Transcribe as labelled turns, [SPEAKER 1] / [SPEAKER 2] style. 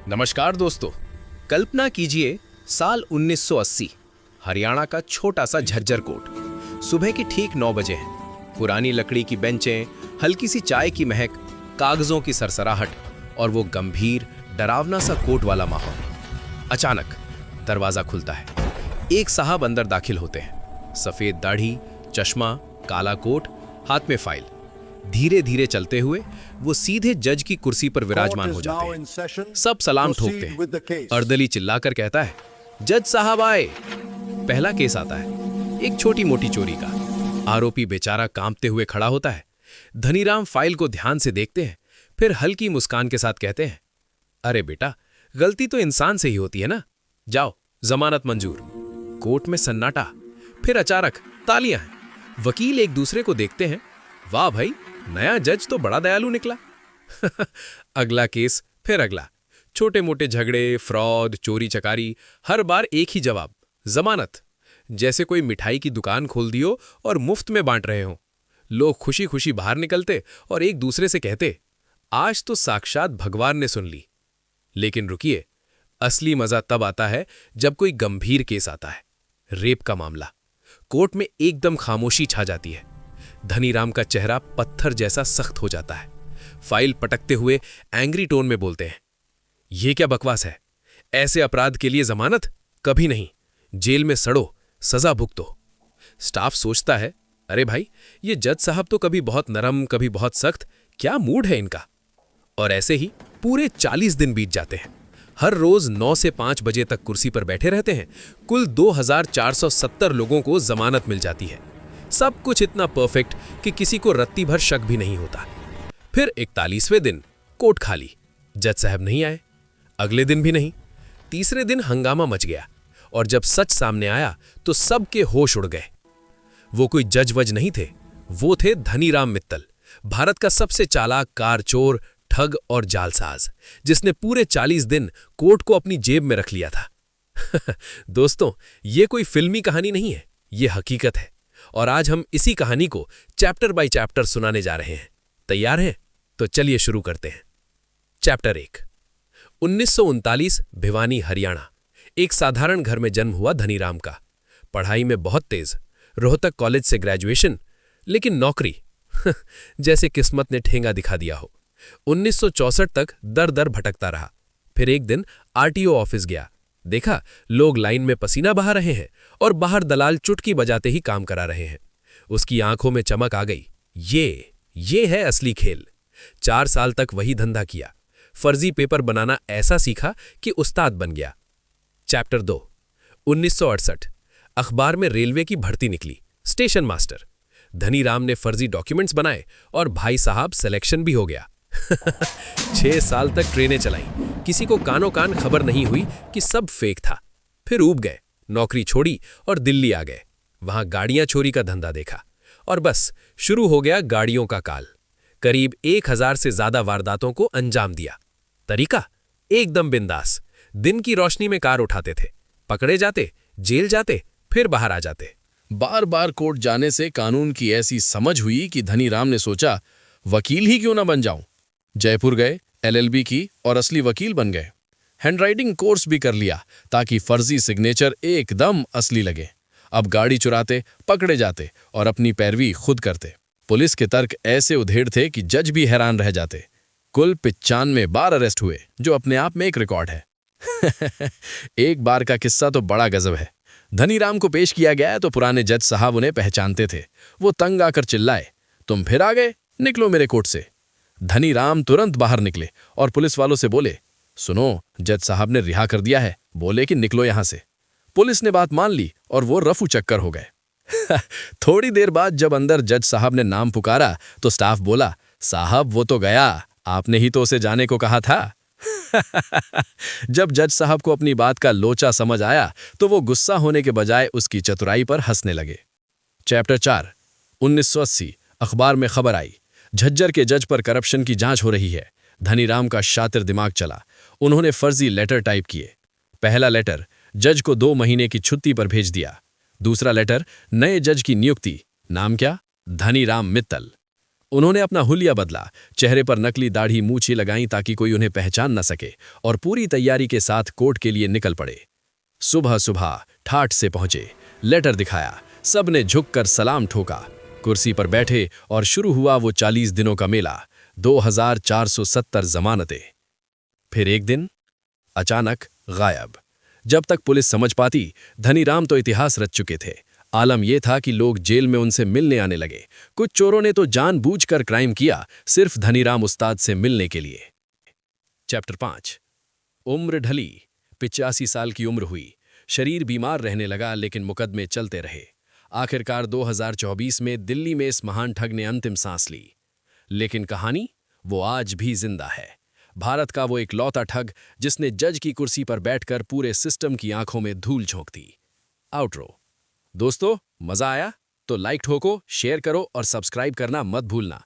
[SPEAKER 1] नमस्कार दोस्तों। कल्पना कीजिए साल 1980, हरियाणा का छोटा सा झज्जर कोट। सुबह की ठीक 9 बजे है। पुरानी लकड़ी की बेंचें, हल्की सी चाय की महक, कागजों की सरसराहट और वो गंभीर डरावना सा कोट वाला माहौल। अचानक दरवाजा खुलता है। एक साहब अंदर दाखिल होते हैं। सफेद दाढ़ी, चश्मा, काला कोट, हाथ में फाइल। धीरे धीरे चलते हुए वो सीधे जज की कुर्सी पर विराजमान हो जाते हैं। सब सलाम ठोकते हैं। अर्दली चिल्लाकर कहता है, जज साहब आए। पहला केस आता है, एक छोटी मोटी चोरी का। आरोपी बेचारा कांपते हुए खड़ा होता है। धनीराम फाइल को ध्यान से देखते हैं, फिर हल्की मुस्कान के साथ कहते हैं, अरे बेटा, गलती तो इंसान से ही होती है ना, जाओ जमानत मंजूर। कोर्ट में सन्नाटा, फिर अचानक तालियां। वकील एक दूसरे को देखते हैं, वाह भाई, नया जज तो बड़ा दयालु निकला। अगला केस, फिर अगला। छोटे मोटे झगड़े, फ्रॉड, चोरी चकारी, हर बार एक ही जवाब, जमानत। जैसे कोई मिठाई की दुकान खोल दियो और मुफ्त में बांट रहे हो। लोग खुशी खुशी बाहर निकलते और एक दूसरे से कहते, आज तो साक्षात भगवान ने सुन ली। लेकिन रुकिए, असली मजा तब आता है जब कोई गंभीर केस आता है। रेप का मामला। कोर्ट में एकदम खामोशी छा जाती है। धनीराम का चेहरा पत्थर जैसा सख्त हो जाता है। फाइल पटकते हुए एंग्री टोन में बोलते हैं, यह क्या बकवास है? ऐसे अपराध के लिए जमानत कभी नहीं, जेल में सड़ो, सजा भुगतो। स्टाफ सोचता है, अरे भाई, ये जज साहब तो कभी बहुत नरम, कभी बहुत सख्त, क्या मूड है इनका। और ऐसे ही पूरे 40 दिन बीत जाते हैं। हर रोज 9 से 5 बजे तक कुर्सी पर बैठे रहते हैं। कुल 2470 लोगों को जमानत मिल जाती है। सब कुछ इतना परफेक्ट कि किसी को रत्ती भर शक भी नहीं होता। फिर 41वें दिन कोर्ट खाली। जज साहब नहीं आए। अगले दिन भी नहीं। तीसरे दिन हंगामा मच गया और जब सच सामने आया तो सबके होश उड़ गए। वो कोई जज वज नहीं थे, वो थे धनीराम मित्तल, भारत का सबसे चालाक कार चोर, ठग और जालसाज, जिसने पूरे 40 दिन कोर्ट को अपनी जेब में रख लिया था। दोस्तों, ये कोई फिल्मी कहानी नहीं है, ये हकीकत है। और आज हम इसी कहानी को चैप्टर बाय चैप्टर सुनाने जा रहे हैं। तैयार हैं? तो चलिए शुरू करते हैं। चैप्टर 1। 1939, भिवानी, हरियाणा। एक साधारण घर में जन्म हुआ धनीराम का। पढ़ाई में बहुत तेज, रोहतक कॉलेज से ग्रेजुएशन, लेकिन नौकरी जैसे किस्मत ने ठेंगा दिखा दिया हो। 1964 तक दर दर भटकता रहा। फिर एक दिन आरटीओ ऑफिस गया। देखा, लोग लाइन में पसीना बहा रहे हैं और बाहर दलाल चुटकी बजाते ही काम करा रहे हैं। उसकी आंखों में चमक आ गई। ये है असली खेल। 4 साल तक वही धंधा किया। फर्जी पेपर बनाना ऐसा सीखा कि उस्ताद बन गया। चैप्टर 2। 1968, अखबार में रेलवे की भर्ती निकली, स्टेशन मास्टर। धनीराम ने फर्जी डॉक्यूमेंट्स बनाए और भाई साहब सिलेक्शन भी हो गया। 6 साल तक ट्रेनें चलाई। किसी को कानो कान खबर नहीं हुई कि सब फेक था। फिर ऊब गए, नौकरी छोड़ी और दिल्ली आ गए। वहां गाड़ियां चोरी का धंधा देखा और बस शुरू हो गया गाड़ियों का काल। करीब 1000 से ज्यादा वारदातों को अंजाम दिया। तरीका एकदम बिंदास। दिन की रोशनी में कार उठाते थे, पकड़े जाते, जेल जाते, फिर बाहर आ जाते।
[SPEAKER 2] बार बार कोर्ट जाने से कानून की ऐसी समझ हुई कि धनीराम ने सोचा, वकील ही क्यों ना बन जाऊं। जयपुर गए, एलएलबी की और असली वकील बन गए। हैंडराइटिंग कोर्स भी कर लिया ताकि फर्जी सिग्नेचर एकदम असली लगे। अब गाड़ी चुराते, पकड़े जाते और अपनी पैरवी खुद करते। पुलिस के तर्क ऐसे उधेड़ थे कि जज भी हैरान रह जाते। कुल 95 बार अरेस्ट हुए, जो अपने आप में एक रिकॉर्ड है। एक बार का किस्सा तो बड़ा गजब है। धनीराम को पेश किया गया तो पुराने जज साहब उन्हें पहचानते थे। वो तंग आकर चिल्लाए, तुम फिर आ गए, निकलो मेरे कोर्ट से। धनीराम तुरंत बाहर निकले और पुलिस वालों से बोले, सुनो, जज साहब ने रिहा कर दिया है, बोले कि निकलो यहां से। पुलिस ने बात मान ली और वो रफू चक्कर हो गए। थोड़ी देर बाद जब अंदर जज साहब ने नाम पुकारा तो स्टाफ बोला, साहब वो तो गया, आपने ही तो उसे जाने को कहा था। जब जज साहब को अपनी बात का लोचा समझ आया तो वो गुस्सा होने के बजाय उसकी चतुराई पर हंसने लगे। चैप्टर 4। 1980, अखबार में खबर आई, झज्जर के जज पर करप्शन की जांच हो रही है। धनीराम का शातिर दिमाग चला। उन्होंने फर्जी लेटर टाइप किए। पहला लेटर जज को 2 महीने की छुट्टी पर भेज दिया। दूसरा लेटर नए जज की नियुक्ति। नाम क्या? धनीराम मित्तल। उन्होंने अपना हुलिया बदला, चेहरे पर नकली दाढ़ी मूछें लगाईं ताकि कोई उन्हें पहचान न सके, और पूरी तैयारी के साथ कोर्ट के लिए निकल पड़े। सुबह सुबह ठाठ से पहुंचे, लेटर दिखाया, सबने झुककर सलाम ठोका, कुर्सी पर बैठे और शुरू हुआ वो 40 दिनों का मेला, 2470 जमानतें। फिर एक दिन अचानक गायब। जब तक पुलिस समझ पाती, धनीराम तो इतिहास रच चुके थे। आलम यह था कि लोग जेल में उनसे मिलने आने लगे। कुछ चोरों ने तो जानबूझकर क्राइम किया, सिर्फ धनीराम उस्ताद से मिलने के लिए। चैप्टर 5। उम्र ढली, 85 साल की उम्र हुई। शरीर बीमार रहने लगा, लेकिन मुकदमे चलते रहे। आखिरकार 2024 में दिल्ली में इस महान ठग ने अंतिम सांस ली। लेकिन कहानी वो आज भी जिंदा है। भारत का वो इकलौता ठग जिसने जज की कुर्सी पर बैठकर पूरे सिस्टम की आंखों में धूल झोंक दी। आउटरो। दोस्तों, मजा आया तो लाइक ठोको, शेयर करो और सब्सक्राइब करना मत भूलना।